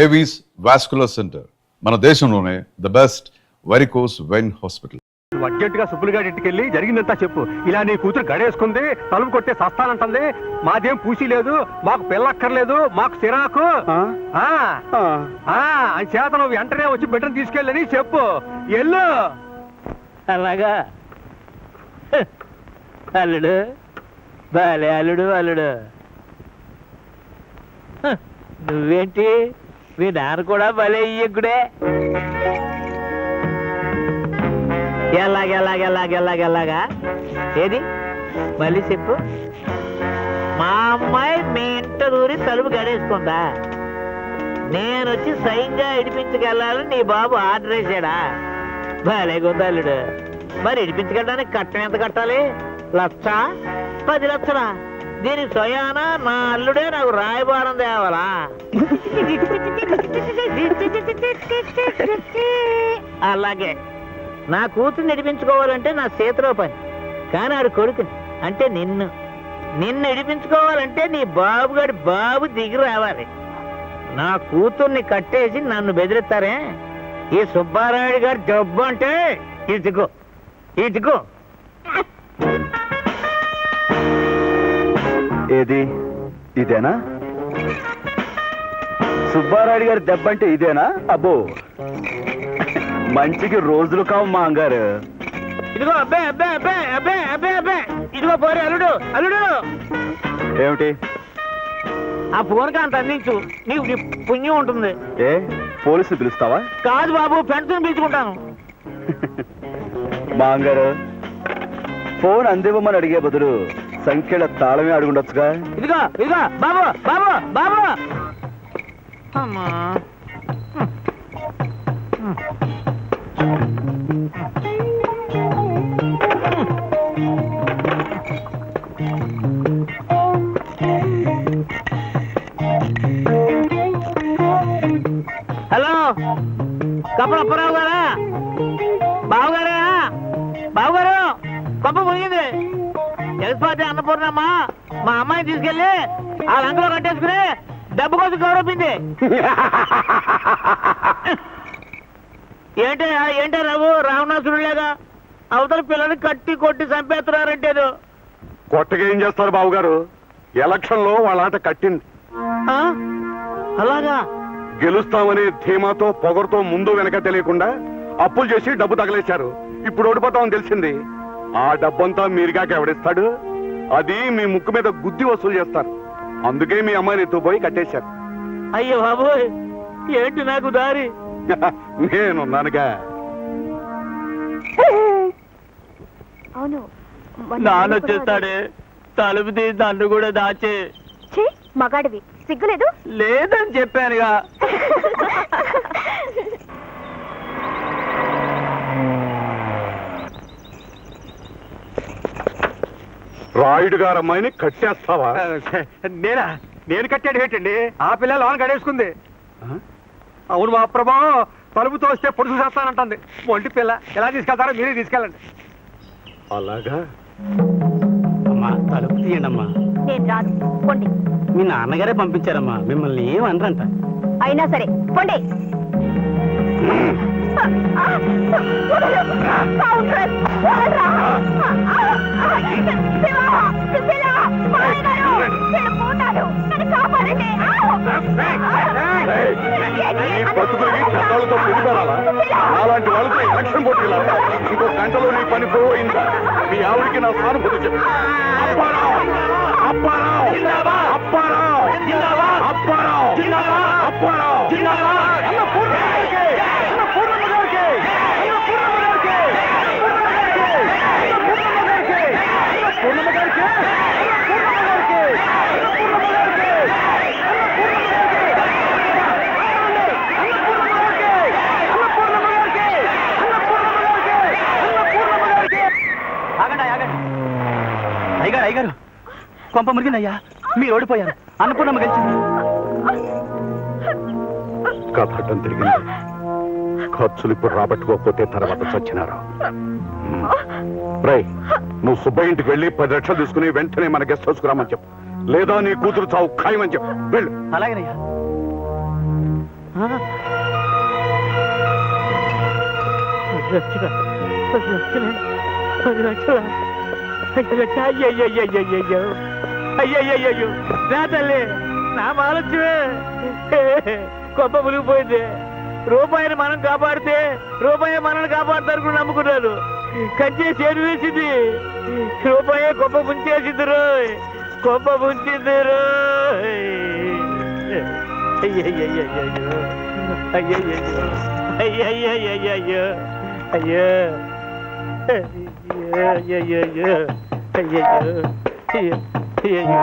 Avis vascular centre మన దేశంలోనే the best varicose vein hospital. Urgent గా సుబ్బులుగాడి ఇంటికెళ్ళి జరిగిందంతా చెప్పు. ఇలా నీ కూతురు గడేసుకుంది, తలుపు కొట్టే సస్తానంటుంది, మాదేం పూసి లేదు, మాకు పిల్లక్కర్లేదు, మాకు సిరాకు అని చేత నువ్వు వెంటనే వచ్చి బిడ్డను తీసుకెళ్ళని చెప్పు. ఎల్లు. అలాగా అల్లుడు, బాలే అల్లుడు. అల్లుడు నువ్వేంటి, మీ నాన్న కూడా భలే ఇయ్యకుడే. ఎలాగా ఏది మళ్ళీ చెప్పు. మా అమ్మాయి మీ ఇంట దూరి తలుపు గడేసుకుందా, నేను వచ్చి సైన్గా ఇడిపించుకెళ్ళాలని నీ బాబు ఆర్డర్ వేసాడా? భలే గుందల్లుడు. మరి ఇడిపించుకెళ్ళడానికి కట్టం ఎంత కట్టాలి? 1,00,000 10 లక్షలా? దీనికి స్వయాన నా అల్లుడే నాకు రాయబారం తేవాలా? అలాగే నా కూతురు నడిపించుకోవాలంటే నా చేతిలో పని, కానీ ఆడు కొడుకుని అంటే నిన్ను నడిపించుకోవాలంటే నీ బాబుగాడి బాబు దిగి రావాలి. నా కూతుర్ని కట్టేసి నన్ను బెదిరిస్తారే, ఈ సుబ్బారాయుడు గారి డబ్బు అంటే ఇదిగో. ఏది ఇదేనా? సుబ్బారాయుడు గారి దెబ్బంటే ఇదేనా? అబ్బో, మంచికి రోజులు కావు మా అంగారు. ఇదిగో అబ్బే ఇదిగో పోరే అల్లుడు. ఏమిటి? ఆ ఫోన్ కాంత అందించు, నీకు పుణ్యం ఉంటుంది. ఏ పోలీసులు పిలుస్తావా? కాదు బాబు, ఫ్రెండ్స్ పిలుచుకుంటాను. మా అంగారు, ఫోన్ అందివ్వమని అడిగే బదులు సంఖ్యల తాళమే అడుగుండొచ్చుగా. ఇదిగో బాబు. అమ్మా హలో, కప్పలప్పారావు గారా? బావగారు కొంప మునిగింది. జగత్పాటి అన్నపూర్ణమ్మ మా అమ్మాయిని తీసుకెళ్ళి ఆ లంకలో కట్టేసుకుని డబ్బు కోసం గౌరవింది. ఏంటో రావణాసుడు లేగా అవతల పిల్లల్ని కట్టి కొట్టి చంపేస్తున్నారంటేదో. కొట్టగా ఏం చేస్తారు బాబుగారు? ఎలక్షన్ లో వాళ్ళ ఆట కట్టింది. అలాగా? గెలుస్తామనే ధీమాతో పొగరుతో ముందు వెనక తెలియకుండా అప్పులు చేసి డబ్బు తగలేశారు. ఇప్పుడు ఓడిపోతామని తెలిసింది. ఆ డబ్బంతా మీరుగాక ఎవడిస్తాడు? అది మీ ముక్కు మీద గుద్ది వసూలు చేస్తారు. అందుకే మీ అమ్మాయిని ఎత్తుపోయి కట్టేశారు. అయ్యో బాబోయ్, ఏంటి నాకు దారి? నేనున్నానుగా. అవును, నానొచ్చేస్తాడే, తలుపు తీసి నన్ను కూడా దాచే. మగాడివి, సిగ్గులేదు? లేదని చెప్పానుగా. రాయుడు గారు అమ్మాయిని కట్టేస్తావా? నేను కట్టాడు ఏంటండి? ఆ పిల్ల లోన్ గడేసుకుంది. అవును మా ప్రభా, తలుపు తోస్తే పొడుసు చేస్తానంటుంది. ఒంటి పిల్ల ఎలా తీసుకెళ్తారో మీరే తీసుకెళ్ళండి. అలాగా? అమ్మా తలుపు తీయండి అమ్మా. నేను రాను, పొండి. మీ నాన్నగారే పంపించారమ్మా, మిమ్మల్ని ఏమనరంట. అయినా సరే పొండి. అలాంటి వాళ్ళతో ఎలక్షన్ పోటీలా? ఇంకో గంటలో నీ పని పోయిందా? మీ ఆవిడికి నా సానుభూతి చెప్పు. అయ్యగారు కొంప మురిగిందయ్యా, మీరు ఓడిపోయారు. అన్నపూర్ణమ్మ గెలిచింది. కథటం తిరిగింది. ఖర్చులు ఇప్పుడు రాబట్టుకోకపోతే తర్వాత చచ్చినారా? రై, నువ్వు సుబ్బయ్య ఇంటికి వెళ్ళి 10 లక్షలు తీసుకుని వెంటనే మన గెస్ట్ హౌస్ కు రమ్మని చెప్పు. లేదా నీ కూతురు చావు ఖాయమని చెప్పు. వెళ్ళు. అలాగేనయ్యా. అయ్యయ్యో నా తల్లి నా మాలచ్చువే గొప్ప మునిగిపోయింది. రూపాయిని మనం కాపాడితే రూపాయి మనల్ని కాపాడతారు నమ్ముకున్నారు. కంచే చేరు వేసింది. రూపాయే గొప్ప ముంచేసింది రోయ్, గొప్ప ముంచింది రోయ్. అయ్యయ్యో అయ్యయ్యో అయ్యయ్యో అయ్యో అయ్యయ్యో అయ్యయ్యో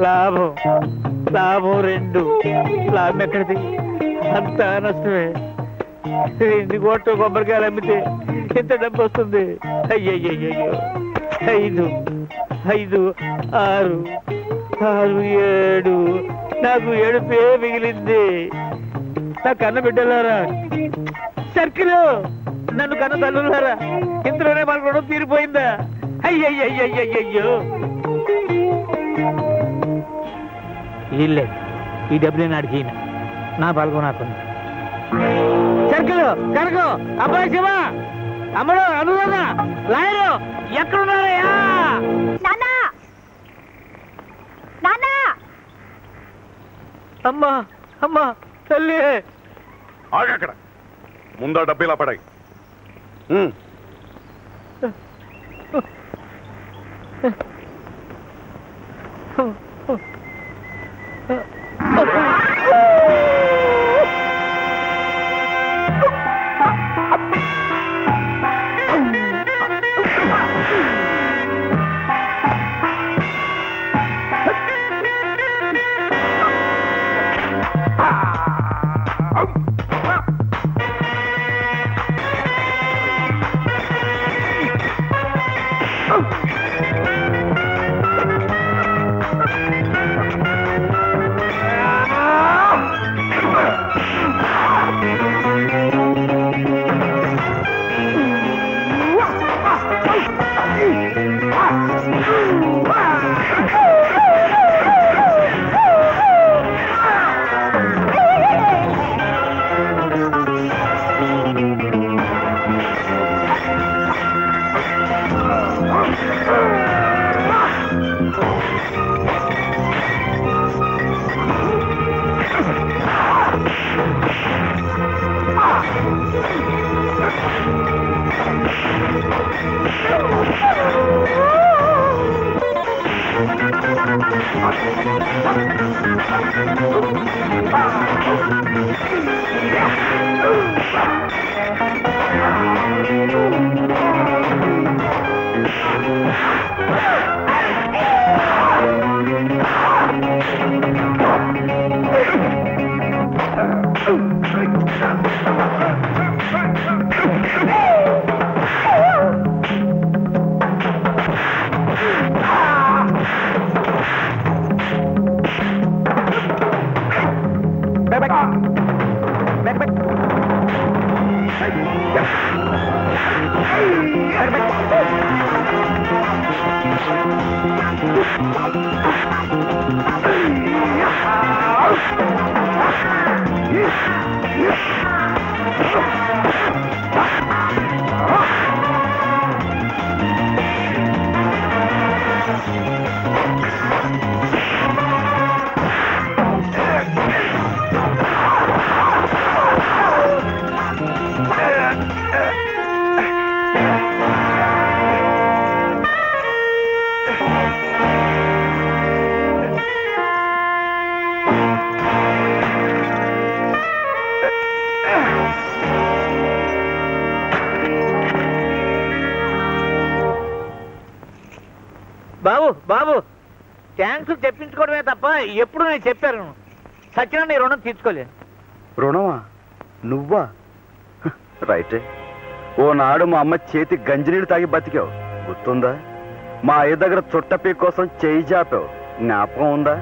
లాభం లాభం 2. లాభం ఎక్కడిది? అంతా నష్టమే. 2 కోట్ల కొబ్బరికాయలు అమ్మితే ఎంత డబ్బు వస్తుంది? అయ్యయ్యో 5 5 6 6 7 నాకు 7 మిగిలింది. నా కన్న బిడ్డలారా, సర్కిల్ నన్ను కన్న తల్లులారా, ఇందులోనే మన రుణం తీరిపోయిందా? అయ్యయ్యో ఇల్లే ఈ డబ్బులు నాడికి నా పాల్గొనాకుంది. సర్కిల్ కనకం, అబ్బాయి శివ, అమ్మడు అనురాధ, లాయరు ఎక్కడున్నారయ్యా? నాన్నా నాన్నా అమ్మా అమ్మా తల్లి. ఆగక్కడ, ముందా డబ్బు ఇలా పడాయి. బాబు బాబు థ్యాంక్స్ చెప్పించుకోవడమే తప్ప ఎప్పుడు నేను చెప్పాను సత్యన నీ రుణం తీర్చుకోలేదు. రుణమా? నువ్వా? రైటే. ఓనాడు మా అమ్మ చేతి గంజినీళ్ళు తాగి బతికావు, గుర్తుందా? మా అయ్య దగ్గర చుట్టపీ కోసం చేయి జాపావు, జ్ఞాపకం ఉందా?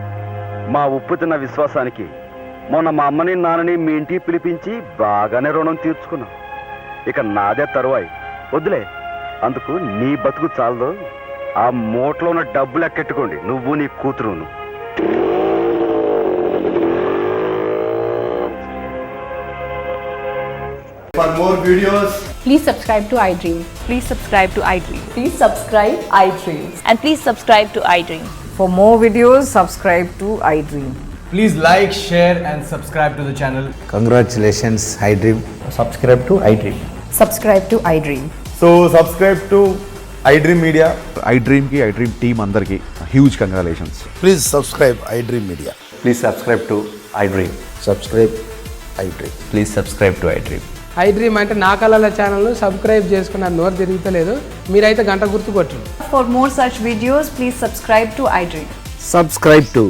మా ఉప్పు తిన్న విశ్వాసానికి మొన్న మా అమ్మని నాన్నని మీ ఇంటికి పిలిపించి బాగానే రుణం తీర్చుకున్నావు. ఇక నాదే తరువాయి. వద్దులే, అందుకు నీ బతుకు చాలదు. ఆ మూటలో ఉన్న డబ్బులు ఎక్కెట్టుకోండి, నువ్వు నీ కూతురును. For more videos, Please subscribe to iDream. Please subscribe to iDream. Please subscribe iDream. And please subscribe to iDream. For more videos, subscribe to iDream. please like, share, and subscribe to the channel. Congratulations, iDream. Subscribe to iDream. Subscribe to iDream. So, subscribe to iDream Media. iDream ki iDream team అందరికి huge congratulations. Please subscribe iDream Media. Please subscribe to iDream. Subscribe iDream. Please subscribe to iDream. iDream అంటే నా కళల channel subscribe చేసుకున్న నోరు తిరుగుతలేదు, మీరైతే గంట గుర్తు కొట్టండి. For more such videos, please subscribe to iDream. Subscribe to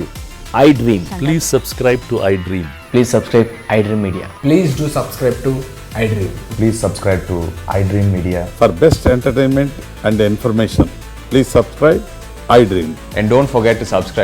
iDream. Please subscribe to iDream. Please subscribe iDream Media. Please do subscribe to iDream. Please subscribe to iDream Media. For best entertainment and information, please subscribe iDream. And don't forget to subscribe